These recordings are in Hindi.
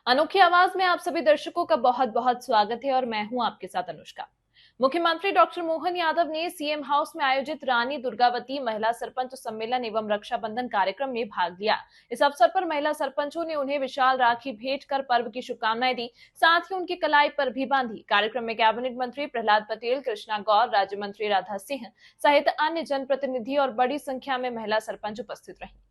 अनोखी आवाज में आप सभी दर्शकों का बहुत बहुत स्वागत है और मैं हूं आपके साथ अनुष्का। मुख्यमंत्री डॉक्टर मोहन यादव ने सीएम हाउस में आयोजित रानी दुर्गावती महिला सरपंच सम्मेलन एवं रक्षाबंधन कार्यक्रम में भाग लिया। इस अवसर पर महिला सरपंचों ने उन्हें विशाल राखी भेंट कर पर्व की शुभकामनाएं दी, साथ ही उनकी कलाई पर भी बांधी। कार्यक्रम में कैबिनेट मंत्री प्रहलाद पटेल, कृष्णा गौर, राज्य मंत्री राधा सिंह सहित अन्य जनप्रतिनिधि और बड़ी संख्या में महिला सरपंच उपस्थित रहे।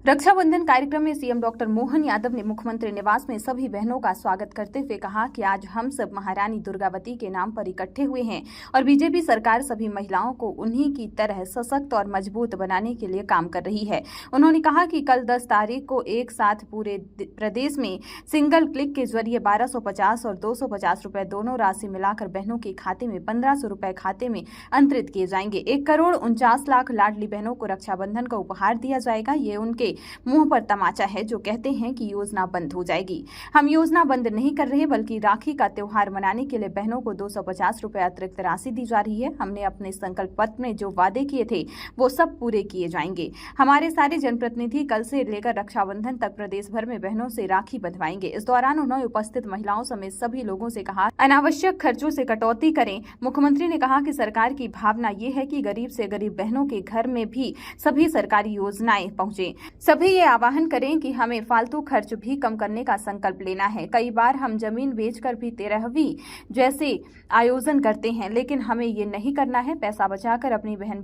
रक्षाबंधन कार्यक्रम में सीएम डॉक्टर मोहन यादव ने मुख्यमंत्री निवास में सभी बहनों का स्वागत करते हुए कहा कि आज हम सब महारानी दुर्गावती के नाम पर इकट्ठे हुए हैं और बीजेपी सरकार सभी महिलाओं को उन्हीं की तरह सशक्त और मजबूत बनाने के लिए काम कर रही है। उन्होंने कहा कि कल 10 तारीख को एक साथ पूरे प्रदेश में सिंगल क्लिक के जरिए 1250 और 250 रुपए दोनों राशि मिलाकर बहनों के खाते में 1500 रुपए खाते में अंतरित किए जाएंगे। 1,49,00,000 लाडली बहनों को रक्षाबंधन का उपहार दिया जाएगा। ये उनके मुंह पर तमाचा है जो कहते हैं कि योजना बंद हो जाएगी। हम योजना बंद नहीं कर रहे बल्कि राखी का त्योहार मनाने के लिए बहनों को 250 रुपए अतिरिक्त राशि दी जा रही है। हमने अपने संकल्प पत्र में जो वादे किए थे वो सब पूरे किए जाएंगे। हमारे सारे जनप्रतिनिधि कल से लेकर रक्षाबंधन तक प्रदेश भर में बहनों से राखी बंधवाएंगे। इस दौरान उन्होंने उपस्थित महिलाओं समेत सभी लोगों से कहा अनावश्यक खर्चों से कटौती करें। मुख्यमंत्री ने कहा कि सरकार की भावना ये है कि गरीब से गरीब बहनों के घर में भी सभी सरकारी योजनाएं पहुंचे। सभी ये आह्वान करें कि हमें फालतू खर्च भी कम करने का संकल्प लेना है। कई बार हम जमीन बेचकर भी 13वीं जैसे आयोजन करते हैं, लेकिन हमें ये नहीं करना है। पैसा बचाकर अपनी बहन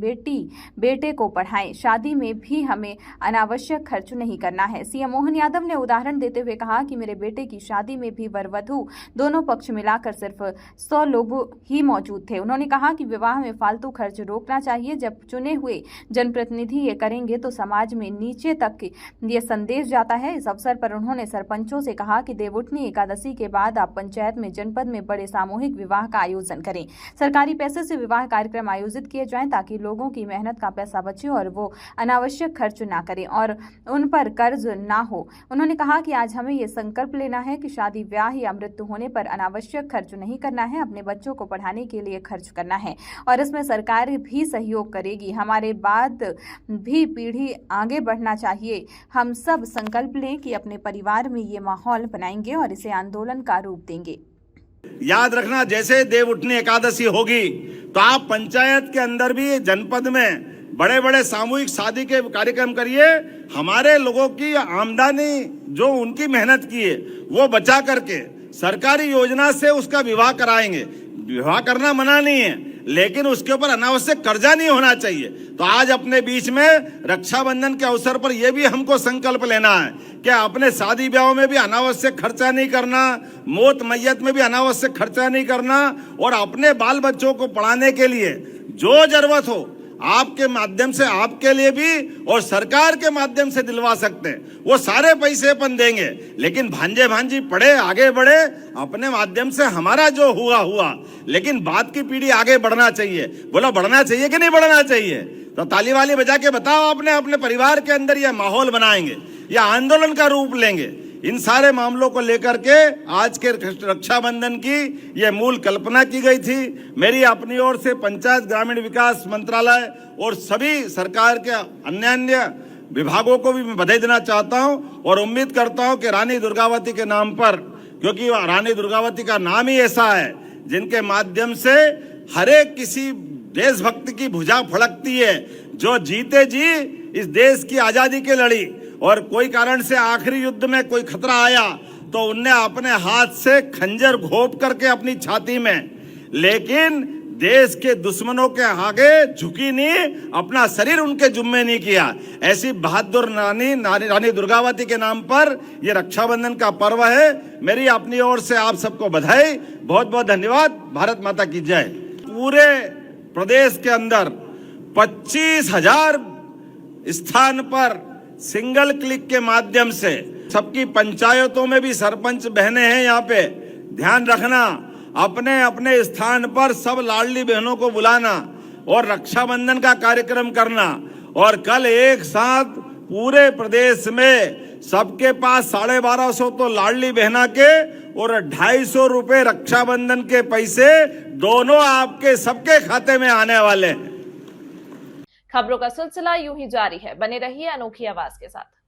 बेटे को पढ़ाएं। शादी में भी हमें अनावश्यक खर्च नहीं करना है। सीएम मोहन यादव ने उदाहरण देते हुए कहा कि मेरे बेटे की शादी में भी वर वधू दोनों पक्ष मिलाकर सिर्फ 100 लोग ही मौजूद थे। उन्होंने कहा कि विवाह में फालतू खर्च रोकना चाहिए। जब चुने हुए जनप्रतिनिधि ये करेंगे तो समाज में नीचे तक ये संदेश जाता है। इस अवसर पर उन्होंने सरपंचों से कहा कि देवउठनी एकादशी के बाद आप पंचायत में जनपद में बड़े सामूहिक विवाह का आयोजन करें। सरकारी पैसे से विवाह कार्यक्रम आयोजित किए जाएं ताकि लोगों की मेहनत का पैसा बचे और वो अनावश्यक खर्च ना करें और उन पर कर्ज ना हो। उन्होंने कहा कि आज हमें ये संकल्प लेना है कि शादी, ब्याह या मृत्यु होने पर अनावश्यक खर्च नहीं करना है। अपने बच्चों को पढ़ाने के लिए खर्च करना है और इसमें सरकार भी सहयोग करेगी। हमारे बाद भी पीढ़ी आगे बढ़ना चाहिए। हम सब संकल्प लें कि अपने परिवार में ये माहौल बनाएंगे और इसे आंदोलन का रूप देंगे। याद रखना, जैसे देवउठनी एकादशी होगी तो आप पंचायत के अंदर भी, जनपद में बड़े बड़े सामूहिक शादी के कार्यक्रम करिए। हमारे लोगों की आमदनी जो उनकी मेहनत की है वो बचा करके सरकारी योजना से उसका विवाह कराएंगे। विवाह करना मना नहीं है, लेकिन उसके ऊपर अनावश्यक कर्जा नहीं होना चाहिए। तो आज अपने बीच में रक्षाबंधन के अवसर पर यह भी हमको संकल्प लेना है कि अपने शादी ब्याह में भी अनावश्यक खर्चा नहीं करना, मौत मैयत में भी अनावश्यक खर्चा नहीं करना और अपने बाल बच्चों को पढ़ाने के लिए जो जरूरत हो आपके माध्यम से, आपके लिए भी और सरकार के माध्यम से दिलवा सकते हैं। वो सारे पैसे अपन देंगे, लेकिन भांजे भांजी पढ़े, आगे बढ़े। अपने माध्यम से हमारा जो हुआ, लेकिन बाद की पीढ़ी आगे बढ़ना चाहिए। बोला बढ़ना चाहिए कि नहीं बढ़ना चाहिए? तो ताली वाली बजा के बताओ। अपने परिवार के अंदर यह माहौल बनाएंगे या आंदोलन का रूप लेंगे। इन सारे मामलों को लेकर के आज के रक्षाबंधन की यह मूल कल्पना की गई थी। मेरी अपनी ओर से पंचायत ग्रामीण विकास मंत्रालय और सभी सरकार के अन्य विभागों को भी मैं बधाई देना चाहता हूं और उम्मीद करता हूं कि रानी दुर्गावती के नाम पर, क्योंकि रानी दुर्गावती का नाम ही ऐसा है जिनके माध्यम से हर एक किसी देशभक्त की भुजा फड़कती है, जो जीते जी इस देश की आजादी के लड़ी और कोई कारण से आखिरी युद्ध में कोई खतरा आया तो उनने अपने हाथ से खंजर घोंप करके अपनी छाती में, लेकिन देश के दुश्मनों के आगे झुकी नहीं, अपना शरीर उनके जुम्मे नहीं किया। ऐसी बहादुर रानी दुर्गावती के नाम पर यह रक्षाबंधन का पर्व है। मेरी अपनी ओर से आप सबको बधाई, बहुत बहुत धन्यवाद। भारत माता की जय। पूरे प्रदेश के अंदर 25,000 स्थान पर सिंगल क्लिक के माध्यम से, सबकी पंचायतों में भी सरपंच बहनें हैं। यहाँ पे ध्यान रखना, अपने अपने स्थान पर सब लाडली बहनों को बुलाना और रक्षाबंधन का कार्यक्रम करना। और कल एक साथ पूरे प्रदेश में सबके पास 1250 तो लाडली बहना के और 250 रुपए रक्षाबंधन के पैसे दोनों आपके सबके खाते में आने वाले हैं। खबरों का सिलसिला यूं ही जारी है। बने रहिए अनोखी आवाज के साथ।